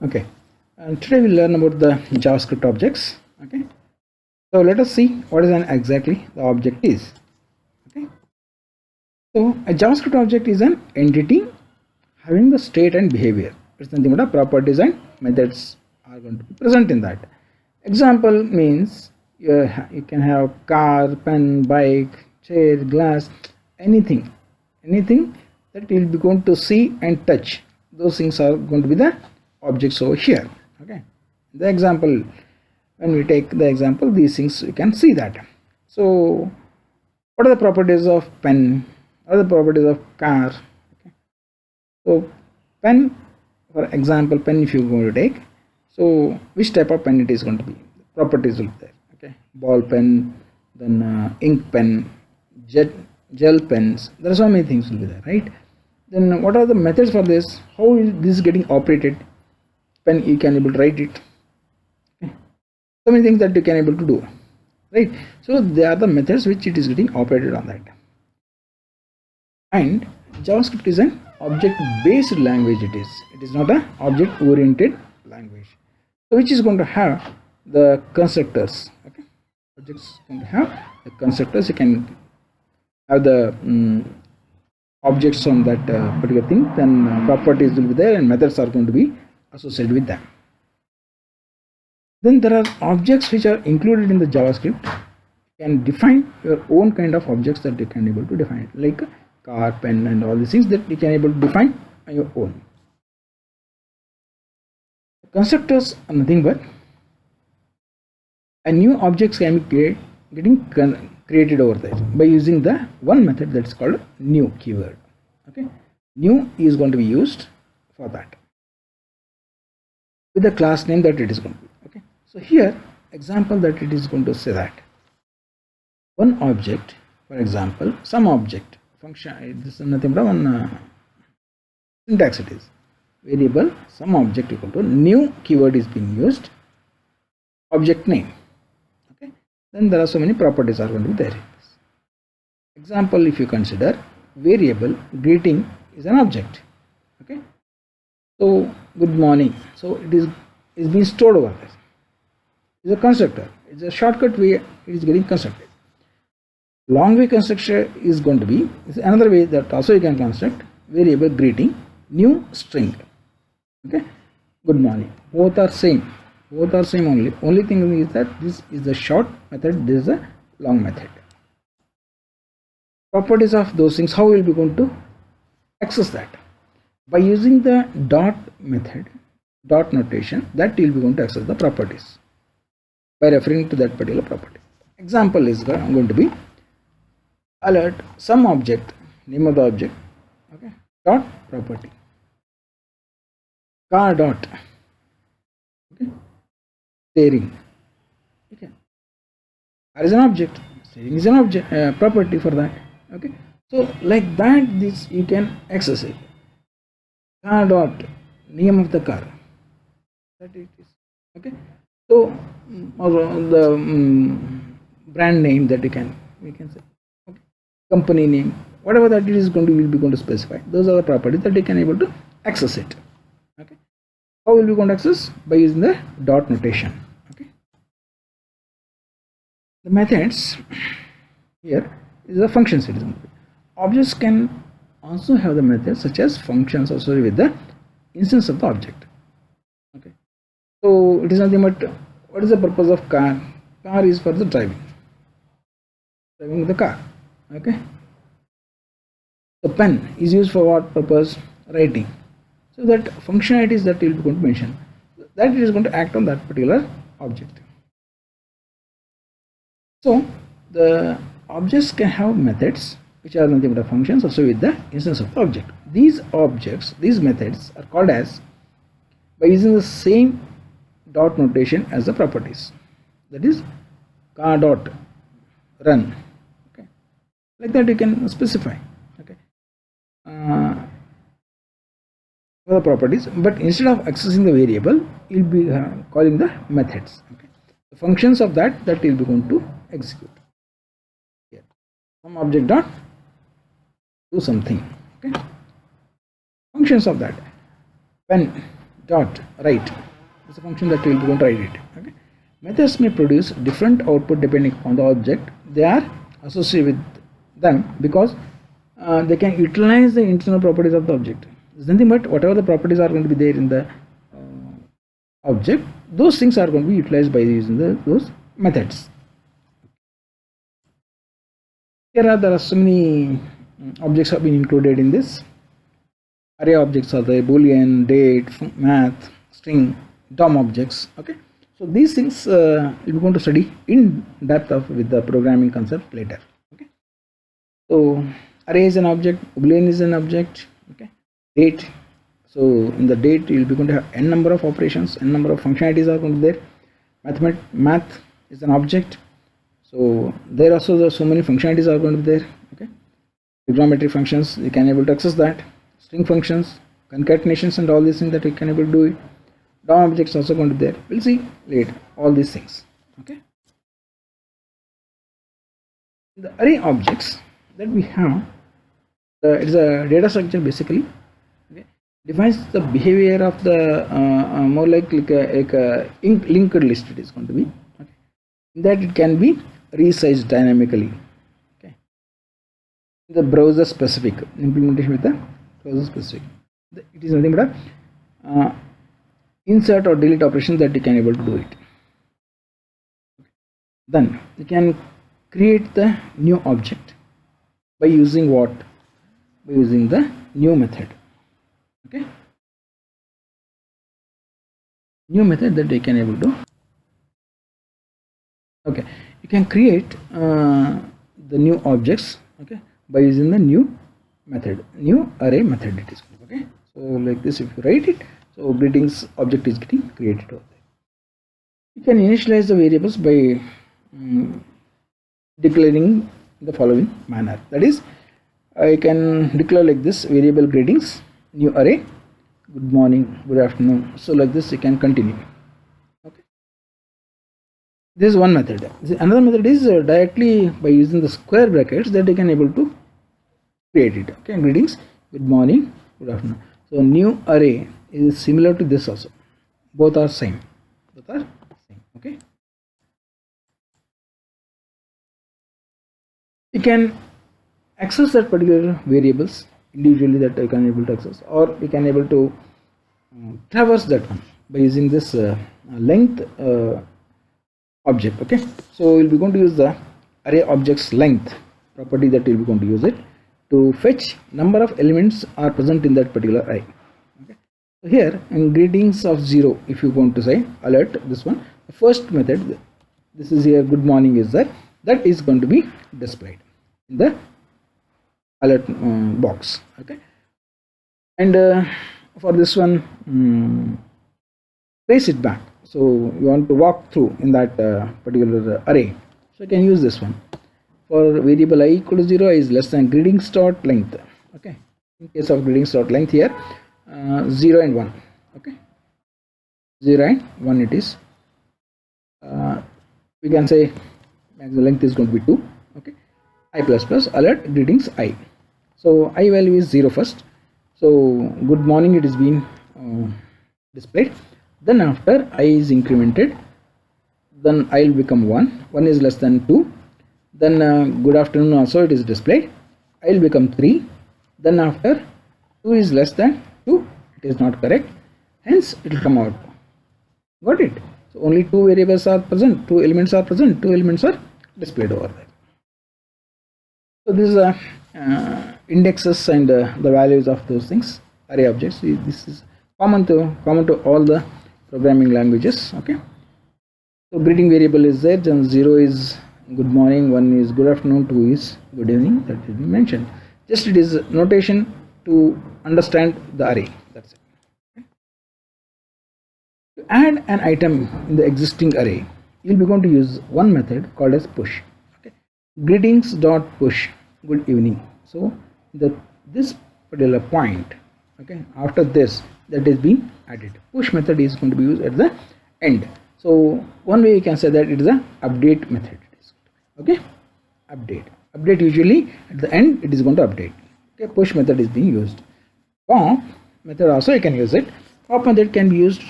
Okay, and today we'll learn about the JavaScript objects. Okay, so let us see what is exactly the object is. Okay, so a JavaScript object is an entity having the state and behavior. It's nothing but a properties and methods are going to be present in that. Example means you can have car, pen, bike, chair, glass, anything that you'll be going to see and touch. Those things are going to be the objects over here. Okay, the example, when we take the example, these things you can see that. So what are the properties of pen? What are the properties of car? Okay. So pen, for example, pen, if you're going to take, so which type of pen it is going to be, properties will be there. Okay, ball pen, then ink pen, gel pens, there are so many things will be there, right? Then what are the methods for this? How is this getting operated? Pen, you can able to write it. Okay. So many things that you can able to do, right? So they are the methods which it is getting operated on that. And JavaScript is an object based language. It is not an object oriented language, so which is going to have the constructors. Okay, objects going to have the constructors. You can have the objects on that particular thing, then properties will be there and methods are going to be associated with them. Then there are objects which are included in the JavaScript. You can define your own kind of objects that you can able to define, like car, pen, and all these things that you can able to define on your own. Constructors are nothing but a new objects can be created over there by using the one method that's called new keyword. Okay, new is going to be used for that with the class name that it is going to be. Okay, so here example that it is going to say that one object, for example, some object function, this is nothing but one syntax. It is variable some object equal to new keyword is being used, object name. Okay, then there are so many properties are going to be there. Example, if you consider variable greeting is an object. Okay, so good morning, so it is being stored over there. It's a constructor. It's a shortcut way it is getting constructed. Long way constructor is going to be another way that also you can construct variable greeting new string. Okay, good morning, both are same only thing is that this is the short method, this is a long method. Properties of those things, how we will be going to access that? By using the dot method, dot notation, that we will be going to access the properties by referring to that particular property. Example is going to be alert some object, name of the object, okay, dot property, car dot, okay, steering. Okay, car is an object, steering is an object, property for that. Okay, so like that, this you can access it. Car dot name of the car, that it is. Okay, so the brand name that we can say, okay, company name, whatever that it is going to will be going to specify. Those are the properties that you can able to access it. Okay, how will we going to access? By using the dot notation. Okay, the methods here is the functions. It is objects can also have the methods such as functions associated with the instance of the object. Okay, so it is nothing but what is the purpose of car? Car is for the driving the car. Okay, the pen is used for what purpose? Writing. So that functionalities that we will be going to mention, that it is going to act on that particular object. So the objects can have methods which are nothing but functions also with the instance of the object. These objects, these methods are called as by using the same dot notation as the properties, that is car dot run. Okay, like that you can specify. Okay, the properties, but instead of accessing the variable, you'll be calling the methods. Okay, the functions of that you'll be going to execute. Here, some object dot do something. Okay, functions of that pen dot write. It's a function that will be going to write it. Okay. Methods may produce different output depending upon the object they are associated with them, because they can utilize the internal properties of the object. It's nothing but whatever the properties are going to be there in the object, those things are going to be utilized by using those methods. There are so many objects have been included in this. Array objects are the boolean, date, math, string, DOM objects. Okay, so these things we're going to study in depth with the programming concept later. Okay, so array is an object, boolean is an object. Okay, date. So in the date you will be going to have n number of operations, n number of functionalities are going to be there. Math is an object. So there also there are so many functionalities are going to be there. Okay, trigonometric functions you can able to access that. String functions, concatenations, and all these things that you can able to do it. DOM objects also going to be there. We'll see later all these things. Okay. The array objects that we have, it is a data structure basically. Okay, defines the behavior of the more like a linked list. It is going to be. Okay, in that it can be resized dynamically. Okay, the browser specific implementation with the browser specific. It is nothing but a insert or delete operation that you can able to do it. Then you can create the new object by using what? By using the new method. Okay, new method that you can able to. Okay, you can create the new objects. Okay, by using the new method, new array method. It is okay. So like this, if you write it, so greetings object is getting created over there. You can initialize the variables by declaring the following manner. That is, I can declare like this: variable greetings, new array, good morning, good afternoon. So like this, you can continue. Okay. This is one method. Another method is directly by using the square brackets that you can able to create it. Okay, greetings, good morning, good afternoon. So new array is similar to this also. Both are same. Both are same. Okay. You can access that particular variables individually that you can able to access, or you can able to traverse that one by using this length object. Okay, so we'll be going to use the array objects length property that we'll be going to use it to fetch number of elements are present in that particular array. Okay, so here in greetings of 0, if you want to say alert, this one, the first method, this is here good morning is there, that is going to be displayed in the alert box. Okay, and for this one trace it back, so you want to walk through in that particular array, so you can use this one. For variable I equal to 0, I is less than greetings dot length. Okay, in case of greetings dot length here 0 and 1. Okay, 0 and 1 it is. We can say maximum length is going to be 2. Okay, I plus plus alert greetings I. So I value is 0 first. So good morning it is being displayed. Then after I is incremented, then I will become 1. 1 is less than 2. Then good afternoon also it is displayed. I will become 3. Then after 2 is less than 2, it is not correct. Hence it will come out. Got it? So only 2 variables are present, 2 elements are present, 2 elements are displayed over there. So this is indexes and the values of those things, array objects. This is common to all the programming languages. Okay. So greeting variable is there. Then 0 is good morning, 1 is good afternoon, 2 is good evening. That will be mentioned. Just it is notation to understand the array. That's it. Okay. To add an item in the existing array, you will be going to use one method called as push. Okay. Greetings dot push, good evening. So this particular point, okay, after this that is being added, push method is going to be used at the end. So one way you can say that it is a update method. Okay, update usually at the end it is going to update. Okay, push method is being used. Pop method also you can use it. Pop method can be used